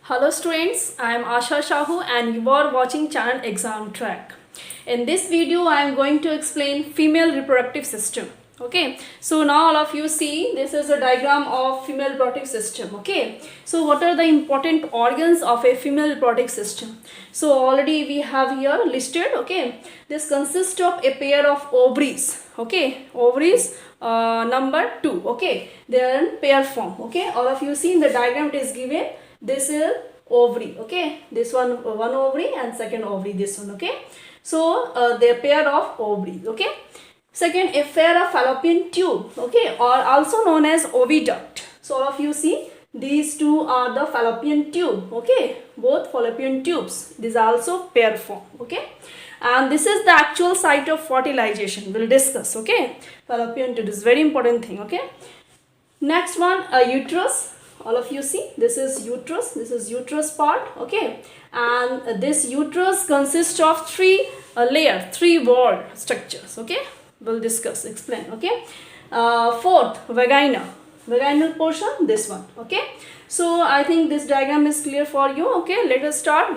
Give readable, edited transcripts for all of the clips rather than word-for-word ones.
Hello students, I am Asha Shahu and you are watching channel Exam Track. In this video, I am going to explain female reproductive system. Okay, so now all of you see this is a diagram of female reproductive system. Okay, so what are the important organs of a female reproductive system? So already we have here listed. Okay, this consists of a pair of ovaries. Okay, ovaries number 2. Okay, they are in pair form. Okay, all of you see in the diagram it is given. This is ovary. Okay, this one ovary and second ovary this one. Okay, so they are pair of ovaries. Okay, second a pair of fallopian tube. Okay, or also known as oviduct. So all of you see these two are the fallopian tube. Okay, both fallopian tubes. These are also pair form. Okay, and this is the actual site of fertilization. We'll discuss. Okay, fallopian tube is very important thing. Okay, next one a uterus. All of you see this is uterus part. Okay, and this uterus consists of three three wall structures. Okay, we'll discuss, explain. Okay, fourth vaginal portion, this one. Okay, so I think this diagram is clear for you. Okay, let us start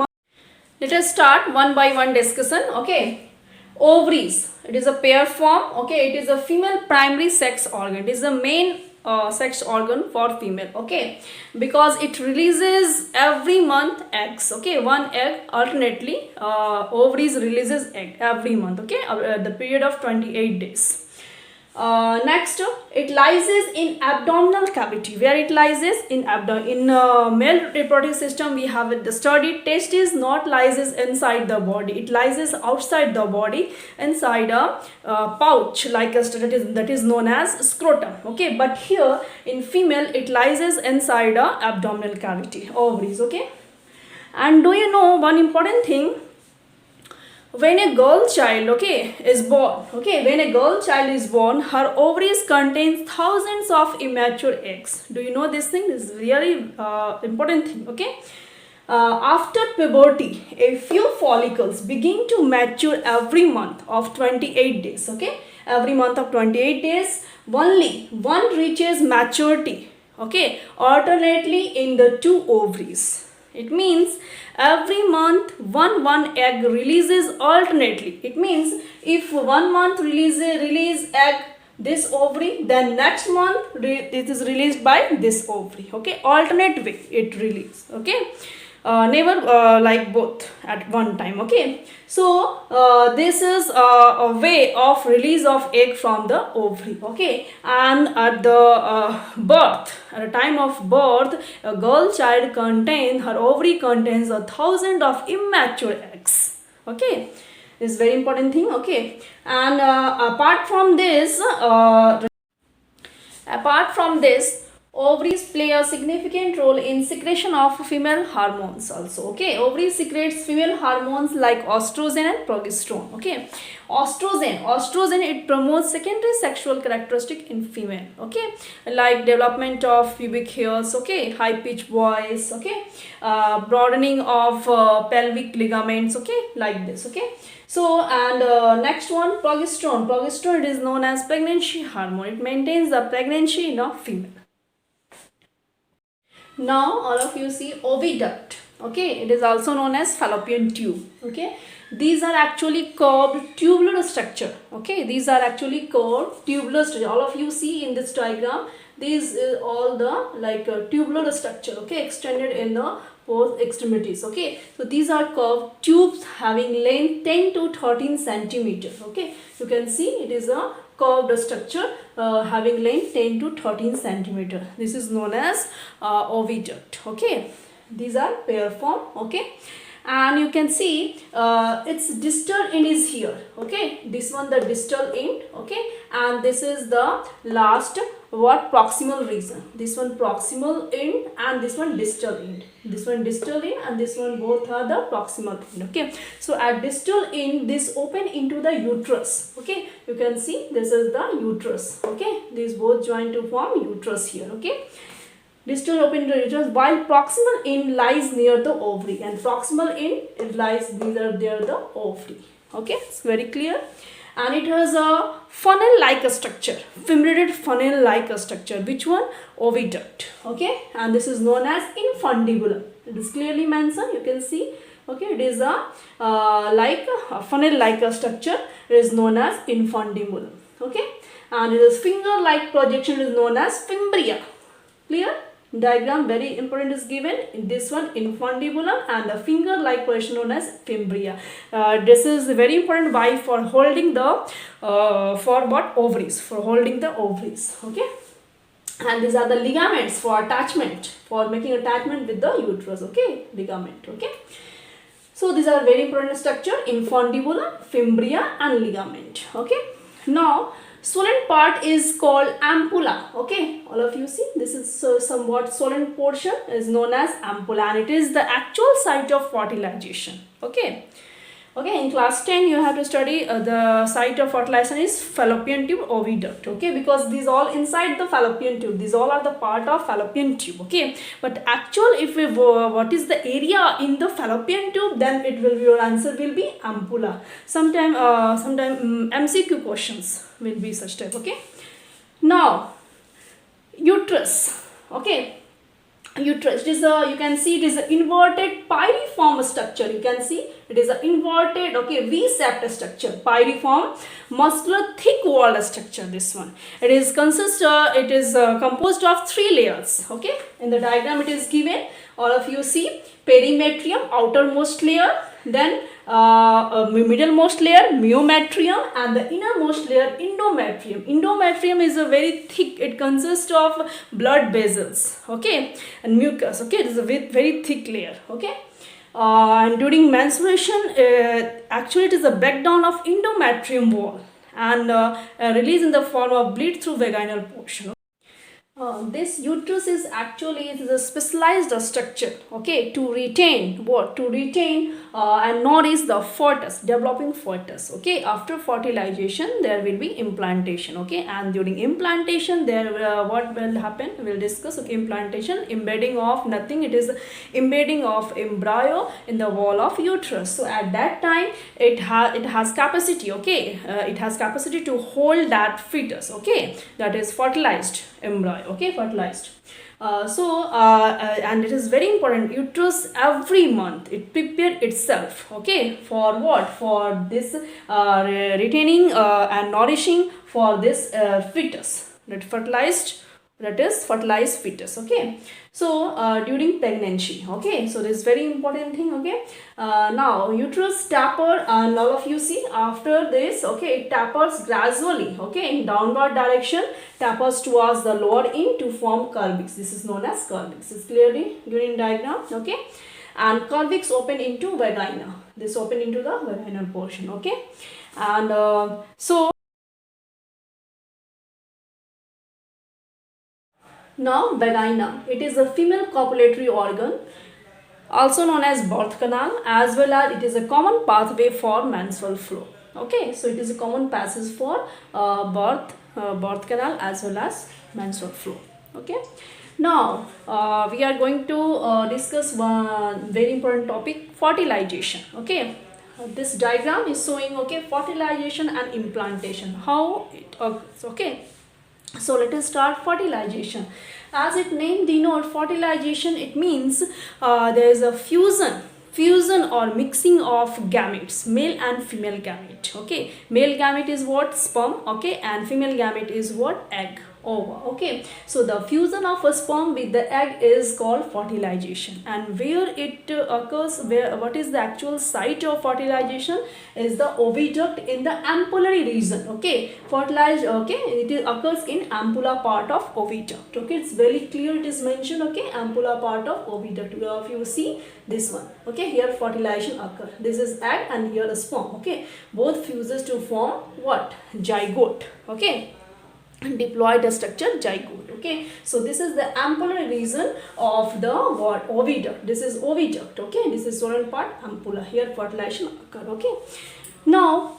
one by one discussion. Okay, ovaries, it is a pair form. Okay, it is a female primary sex organ. It is the main sex organ for female. Okay, because it releases every month eggs. Okay, one egg alternately. Ovaries releases egg every month. Okay, the period of 28 days. Next, it lies in abdominal cavity. Where it lies in abdomen. In male reproductive system, we have the studied testes not lies inside the body. It lies outside the body, inside a pouch like a that is known as scrotum. Okay, but here in female it lies inside a abdominal cavity, ovaries. Okay, and do you know one important thing? When a girl child, okay, is born, okay, when a girl child is born, her ovaries contains thousands of immature eggs. Do you know this thing? This is really important thing. Okay, after puberty, a few follicles begin to mature every month of 28 days. Okay, every month of 28 days, only one reaches maturity. Okay, alternately in the two ovaries. It means every month one egg releases alternately. It means if 1 month release egg this ovary, then next month it is released by this ovary. Okay, alternate way it releases. Okay, never like both at one time. Okay, so this is a way of release of egg from the ovary. Okay, and at the at the time of birth, a girl child her ovary contains 1,000 of immature eggs. Okay, this is very important thing. Okay, and apart from this, ovaries play a significant role in secretion of female hormones also. Okay, ovaries secretes female hormones like estrogen and progesterone. Okay, estrogen it promotes secondary sexual characteristic in female. Okay, like development of pubic hairs. Okay, high pitched voice. Okay, broadening of pelvic ligaments. Okay, like this. Okay, so and next one, progesterone it is known as pregnancy hormone. It maintains the pregnancy in a female. Now all of you see oviduct. Okay, it is also known as fallopian tube. Okay, these are actually curved tubular structure. Okay, these are actually curved tubular structure. All of you see in this diagram, these is all the tubular structure. Okay, extended in the both extremities. Okay, so these are curved tubes having length 10 to 13 centimeters. Okay, you can see it is a curved structure having length 10 to 13 centimeter. This is known as oviduct. Okay, these are pair form. Okay, and you can see its distal end is here. Okay, this one the distal end. Okay, and this is the last proximal region. This one proximal end and this one distal end. This one distal end and this one both are the proximal end. Okay, so at distal end this open into the uterus. Okay, you can see this is the uterus. Okay, these both join to form uterus here. Okay, distal open into uterus, while proximal end lies near the ovary, and proximal end it lies near the ovary. Okay, it's very clear. and it has a funnel-like structure, fimbriated funnel-like structure. Which one? Oviduct. Okay, and this is known as infundibulum. It is clearly mentioned. You can see. Okay, it is a like a funnel-like structure. It is known as infundibulum. Okay, and it is finger-like projection is known as fimbria. Clear? Diagram very important is given in this one, infundibulum, and the finger like projection known as fimbria. This is very important. Why? For holding the for what? Ovaries, for holding the ovaries. Okay, and these are the ligaments for attachment, for making attachment with the uterus. Okay, ligament. Okay, so these are very important structure: infundibulum, fimbria, and ligament. Okay, now swollen part is called ampulla. Okay, all of you see, this is somewhat swollen portion is known as ampulla, and it is the actual site of fertilization. Okay, okay, in class 10 you have to study the site of fertilization is fallopian tube, oviduct. Okay, because these all inside the fallopian tube, these all are the part of fallopian tube. Okay, but actual if we what is the area in the fallopian tube, then it will be, your answer will be ampulla. Sometime MCQ questions will be such type. Okay, now uterus. Okay, uterus, it is a, you can see it is an inverted pyriform structure. You can see it is an inverted, okay, V-shaped structure, pyriform muscular thick walled structure. This one, it is composed of 3 layers. Okay, in the diagram it is given, all of you see, perimetrium, outermost layer, then middlemost layer, myometrium, and the innermost layer, endometrium. Endometrium is a very thick, it consists of blood vessels, okay, and mucus. Okay, it is a very thick layer. Okay, and during menstruation, actually it is a breakdown of endometrium wall and release in the form of bleed through vaginal portion. This uterus is actually, it is a specialized structure, okay, to retain what? To retain and nourish the fetus, developing fetus. Okay, after fertilization there will be implantation. Okay, and during implantation there what will happen? We will discuss. Okay, implantation, embedding of nothing, it is embedding of embryo in the wall of uterus. So at that time it has capacity. Okay, it has capacity to hold that fetus. Okay, that is fertilized embryo. Okay, fertilized. And it is very important, uterus every month it prepare itself, okay, for what? For this retaining and nourishing for this fetus, that is fertilized fetus. Okay, so during pregnancy. Okay, so this is very important thing. Okay, now uterus taper, and all of you see, after this, okay, it tapers gradually, okay, in downward direction, tapers towards the lower end to form cervix. This is known as cervix. This is clearly during diagram. Okay, and cervix open into vagina. This open into the vaginal portion. Okay, and so now vagina, it is a female copulatory organ, also known as birth canal, as well as it is a common pathway for menstrual flow. Okay, so it is a common passage for birth canal as well as menstrual flow. Okay, now we are going to discuss one very important topic, fertilization. Okay, this diagram is showing, okay, fertilization and implantation, how it occurs. Okay, so let us start fertilization. As it name denote, fertilization, it means there is a fusion or mixing of gametes, male and female gamete. Okay, male gamete is what? Sperm. Okay, and female gamete is what? Egg, ova. Okay, so the fusion of a sperm with the egg is called fertilization, and where it occurs, what is the actual site of fertilization is the oviduct in the ampullary region. Okay, fertilized, okay, it occurs in ampulla part of oviduct. Okay, it's very clear, it is mentioned. Okay, ampulla part of oviduct. If you see this one, okay, here fertilization occur, this is egg and here the sperm. Okay, both fuses to form what? Zygote. Okay, diploid structure, zygote. Okay, so this is the ampullary region of the what? Oviduct. This is oviduct. Okay, this is swollen part, ampulla. Here fertilization occur. Okay, now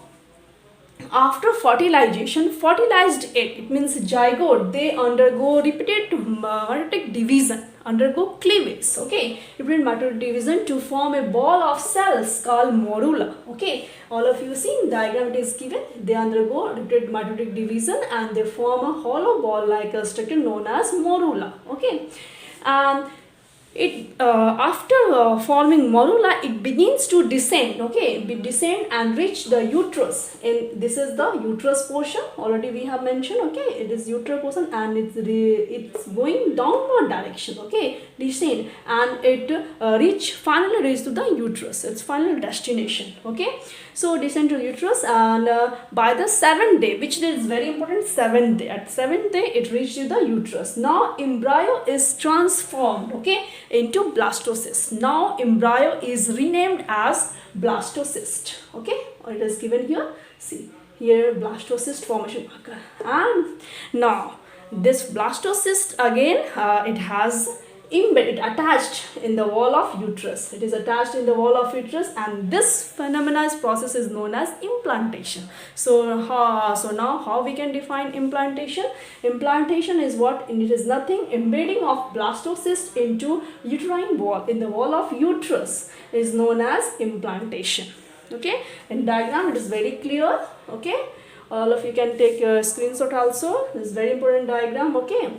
after fertilization, fertilized egg, it means zygote, they undergo repeated mitotic division, undergo cleavage, okay, repeated mitotic division to form a ball of cells called morula, okay. All of you see in diagram it is given, they undergo repeated mitotic division and they form a hollow ball like a structure known as morula, okay. And it after forming morula, it begins to descend, okay, descend and reach the uterus, and this is the uterus portion, already we have mentioned, okay, it is uterus portion and it's going downward direction, okay, descend, and it finally reach to the uterus, its final destination, okay. So descend to uterus, and by the 7th day, which is very important, 7th day, at 7th day it reaches the uterus. Now embryo is transformed, okay, into blastocyst. Now embryo is renamed as blastocyst, okay, or it is given here, see here, blastocyst formation occur. And now this blastocyst again, it has embedded, attached in the wall of uterus, it is attached in the wall of uterus, and this phenomenal process is known as implantation. So now how we can define implantation? Implantation is what? It is nothing, embedding of blastocyst into uterine wall, in the wall of uterus, is known as implantation, okay. In diagram it is very clear, okay, all of you can take a screenshot also, this is very important diagram, okay.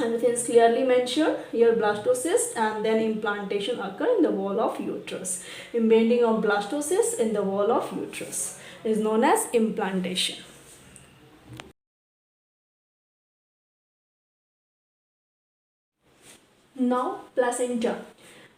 And it is clearly mentioned here, blastocyst, and then implantation occur in the wall of uterus. Embedding of blastocyst in the wall of uterus is known as implantation. Now placenta.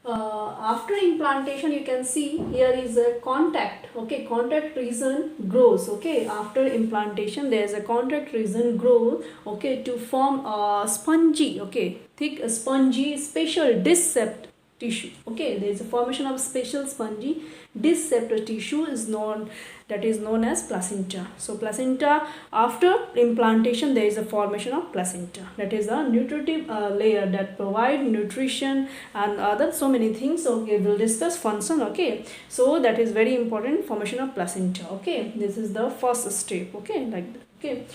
After implantation, you can see here is a contact, okay, contact region grows, okay. After implantation there is a contact region grows, okay, to form a spongy, okay, thick spongy special disc tissue, okay. There is a formation of special spongy disc tissue is known, that is known as placenta. So placenta, after implantation there is a formation of placenta, that is a nutritive layer that provide nutrition and other so many things, okay. We'll discuss function, okay. So that is very important, formation of placenta, okay. This is the first step, okay, like that, okay.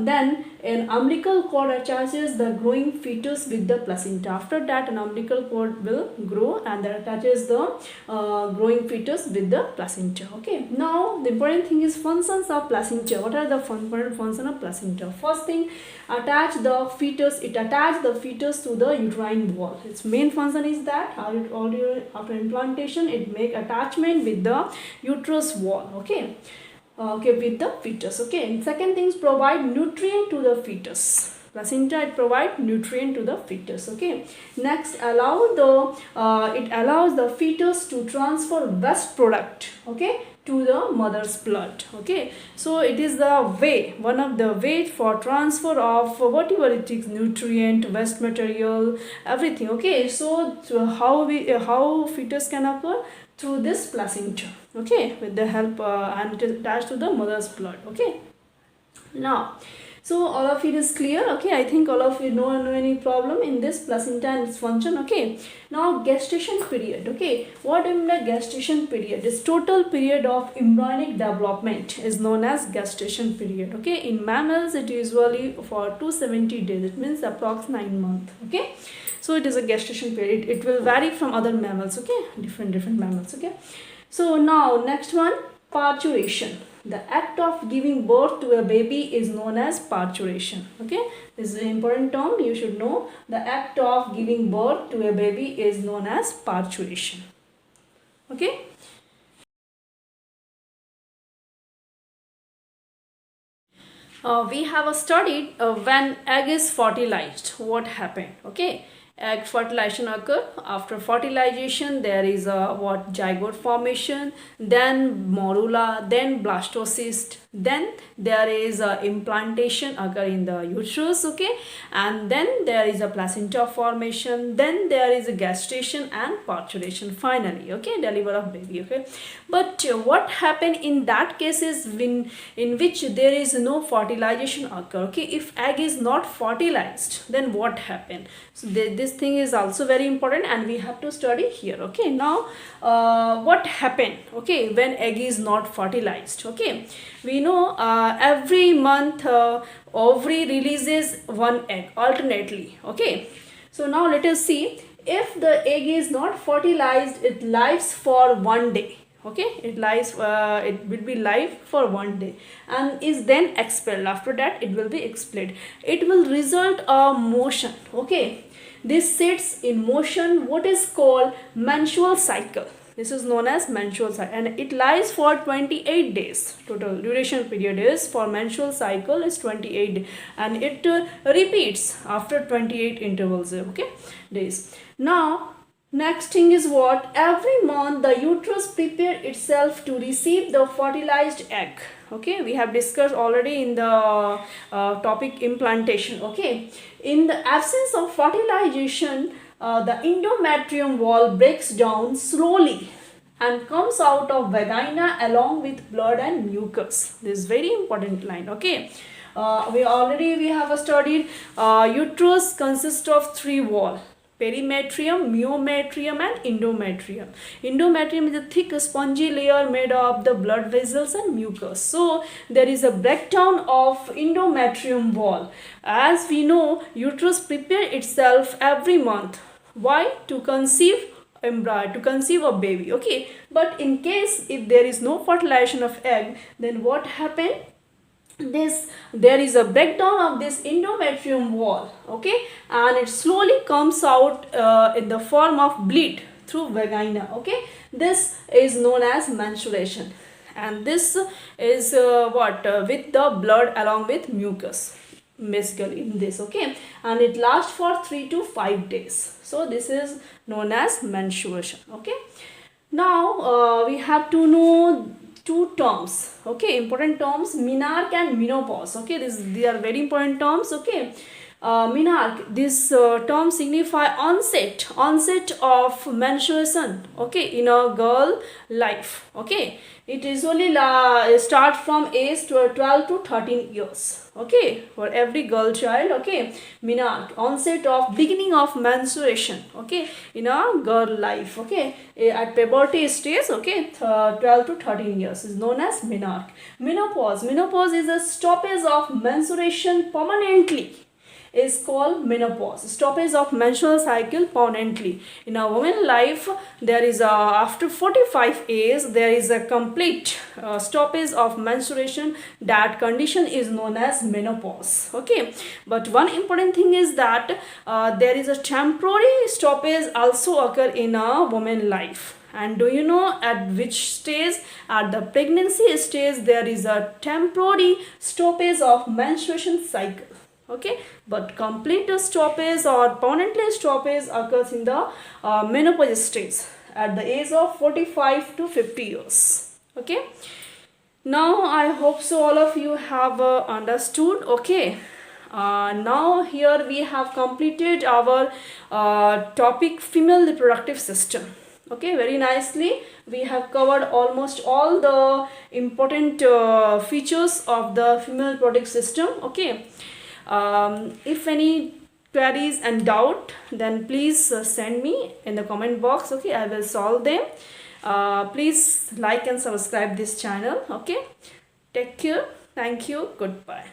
Then an umbilical cord attaches the growing fetus with the placenta. After that an umbilical cord will grow and that attaches the growing fetus with the placenta, okay. Now the important thing is functions of placenta. What are the important functions of placenta? First thing, attach the fetus, it attaches the fetus to the uterine wall. Its main function is that after implantation it make attachment with the uterus wall, okay. Okay, with the fetus, okay. And second things, provide nutrient to the fetus. Placenta, it provide nutrient to the fetus, okay. Next, it allows the fetus to transfer waste product, okay, to the mother's blood, okay. So it is the way, one of the way for transfer of whatever it is, nutrient, waste material, everything, okay. So how fetus can occur? Through this placenta, okay, with the help and it is attached to the mother's blood, okay. Now, so all of it is clear, okay. I think all of you know any problem in this placenta and its function, okay. Now gestation period, okay. What in the gestation period? This total period of embryonic development is known as gestation period, okay. In mammals it usually for 270 days, it means approx 9 months, okay. So it is a gestation period. It will vary from other mammals, okay, different mammals, okay. So now next one, parturition. The act of giving birth to a baby is known as parturition, okay. This is an important term, you should know. The act of giving birth to a baby is known as parturition, okay. We have studied when egg is fertilized, what happened, okay. Egg fertilization occur. After fertilization there is a zygote formation, then morula, then blastocyst, then there is a implantation occur in the uterus, okay, and then there is a placenta formation, then there is a gestation and parturition finally, okay, deliver of baby, okay. But what happened in that case is in which there is no fertilization occur, okay. If egg is not fertilized, then what happened? So this thing is also very important and we have to study here. Okay, now what happened, okay, when egg is not fertilized? Okay, we know every month ovary releases one egg alternately. Okay, so now let us see, if the egg is not fertilized, it lives for one day. Okay, it will be live for one day and is then expelled. After that it will be expelled. It will result a motion. Okay, this sets in motion what is called menstrual cycle. This is known as menstrual cycle and it lies for 28 days. Total duration period is for menstrual cycle is 28 and it repeats after 28 intervals. Okay, days. Now next thing is what? Every month the uterus prepares itself to receive the fertilized egg. Okay, we have discussed already in the topic implantation. Okay, in the absence of fertilization, the endometrium wall breaks down slowly and comes out of vagina along with blood and mucus. This is very important line. Okay, we have studied uterus consists of three walls: perimetrium, myometrium and endometrium. Endometrium is a thick spongy layer made of the blood vessels and mucus. So there is a breakdown of endometrium wall. As we know, uterus prepares itself every month. Why? To conceive embryo, to conceive a baby. Okay, but in case if there is no fertilization of egg, then what happened? There is a breakdown of this endometrium wall. Okay, and it slowly comes out in the form of bleed through vagina. Okay, this is known as menstruation and this is with the blood along with mucus basically in this. Okay, and it lasts for 3 to 5 days. So this is known as menstruation. Okay, now we have to know two terms. Okay, important terms: menarche and menopause. Okay, these are very important terms. Okay, menarche, this term signify onset of menstruation. Okay, in a girl life. Okay, it usually start from age 12 to 13 years. Okay, for every girl child. Okay, menarche, onset of beginning of menstruation. Okay, in a girl life. Okay, at puberty stage. Okay, 12 to 13 years is known as menarche. Menopause is a stoppage of menstruation permanently, is called menopause. Stoppage of menstrual cycle permanently. In a woman life, there is after 45 years there is a complete stoppage of menstruation. That condition is known as menopause. Okay, but one important thing is that there is a temporary stoppage also occur in a woman life. And do you know at which stage? At the pregnancy stage there is a temporary stoppage of menstruation cycle. Okay, but complete stoppage or permanently stoppage occurs in the menopause stage at the age of 45 to 50 years. Okay, now I hope so all of you have understood. Okay, now here we have completed our topic female reproductive system. Okay, very nicely we have covered almost all the important features of the female reproductive system. Okay, if any queries and doubt, then please send me in the comment box. Okay, I will solve them. Please like and subscribe this channel. Okay, take care. Thank you. Goodbye.